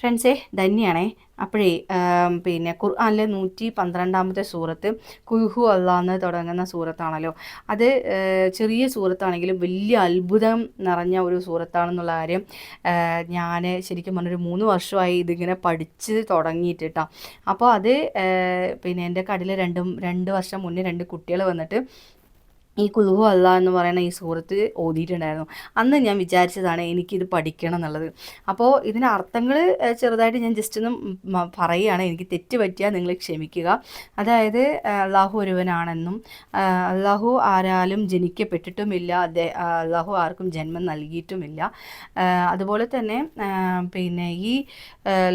ഫ്രണ്ട്സേ ധന്യാണേ. അപ്പോഴേ പിന്നെ ഖുർആനിലെ 112 സൂറത്ത് കുൽഹു അല്ലാന്ന് തുടങ്ങുന്ന സൂറത്താണല്ലോ. അത് ചെറിയ സൂറത്താണെങ്കിലും വലിയ അത്ഭുതം നിറഞ്ഞ ഒരു സൂറത്താണെന്നുള്ള കാര്യം ഞാൻ ശരിക്കും പറഞ്ഞൊരു 3 വർഷമായി ഇതിങ്ങനെ പഠിച്ച് തുടങ്ങിയിട്ട് കേട്ടോ. അപ്പോൾ അത് പിന്നെ എൻ്റെ കടയിൽ 2 വർഷം മുന്നേ 2 കുട്ടികൾ വന്നിട്ട് ഈ കുൽഹു അല്ലാ എന്ന് പറയുന്ന ഈ സൂറത്ത് ഓതിയിട്ടുണ്ടായിരുന്നു. അന്ന് ഞാൻ വിചാരിച്ചതാണ് എനിക്കിത് പഠിക്കണം എന്നുള്ളത്. അപ്പോൾ ഇതിന് അർത്ഥങ്ങൾ ചെറുതായിട്ട് ഞാൻ ജസ്റ്റ് ഒന്ന് പറയുകയാണ്. എനിക്ക് തെറ്റ് പറ്റിയാൽ നിങ്ങൾ ക്ഷമിക്കുക. അതായത് അള്ളാഹു ഒരുവനാണെന്നും അള്ളാഹു ആരാലും ജനിക്കപ്പെട്ടിട്ടുമില്ല, അള്ളാഹു ആർക്കും ജന്മം നൽകിയിട്ടുമില്ല. അതുപോലെ തന്നെ പിന്നെ ഈ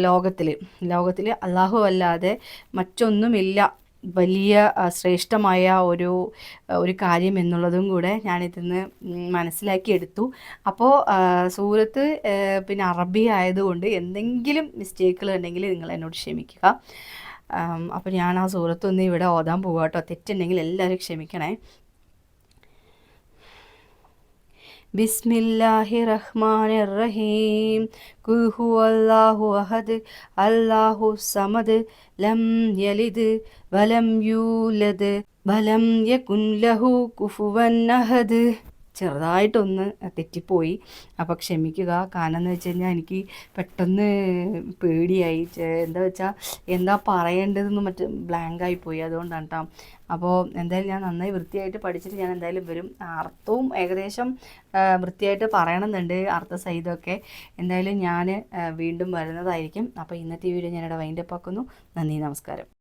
ലോകത്തിൽ അള്ളാഹു അല്ലാതെ മറ്റൊന്നുമില്ല വലിയ ശ്രേഷ്ഠമായ ഒരു കാര്യം എന്നുള്ളതും കൂടെ ഞാനിതിന്ന് മനസ്സിലാക്കിയെടുത്തു. അപ്പോൾ സൂറത്ത് പിന്നെ അറബി ആയതുകൊണ്ട് എന്തെങ്കിലും മിസ്റ്റേക്കുകൾ ഉണ്ടെങ്കിൽ നിങ്ങൾ എന്നോട് ക്ഷമിക്കുക. അപ്പോൾ ഞാൻ ആ സൂറത്തൊന്ന് ഇവിടെ ഓതാൻ പോവാം കേട്ടോ. തെറ്റുണ്ടെങ്കിൽ എല്ലാവരും ക്ഷമിക്കണേ. ബിസ്മില്ലാഹിർ റഹ്മാനിർ റഹീം. ഖുൽ ഹുവല്ലാഹു അഹദ് അല്ലാഹു സമദ് ലം യലിദ് വലം യൂലദ് വലം യകുൻ ലഹു കുഫുവൻ അഹദ്. ചെറുതായിട്ടൊന്ന് തെറ്റിപ്പോയി, അപ്പോൾ ക്ഷമിക്കുക. കാരണം എന്ന് വെച്ച് കഴിഞ്ഞാൽ എനിക്ക് പെട്ടെന്ന് പേടിയായി. എന്താ പറയേണ്ടതെന്ന് ബ്ലാങ്കായി പോയി. അതുകൊണ്ടാണ് കേട്ടോ. അപ്പോൾ എന്തായാലും ഞാൻ നന്നായി വൃത്തിയായിട്ട് പഠിച്ചിട്ട് ഞാൻ എന്തായാലും വരും. അർത്ഥവും ഏകദേശം വൃത്തിയായിട്ട് പറയണമെന്നുണ്ട്, അർത്ഥസഹിതമൊക്കെ. എന്തായാലും ഞാൻ വീണ്ടും വരുന്നതായിരിക്കും. അപ്പോൾ ഇന്നത്തെ വീഡിയോ ഞാനിവിടെ വൈൻഡപ്പ് ആക്കുന്നു. നന്ദി, നമസ്കാരം.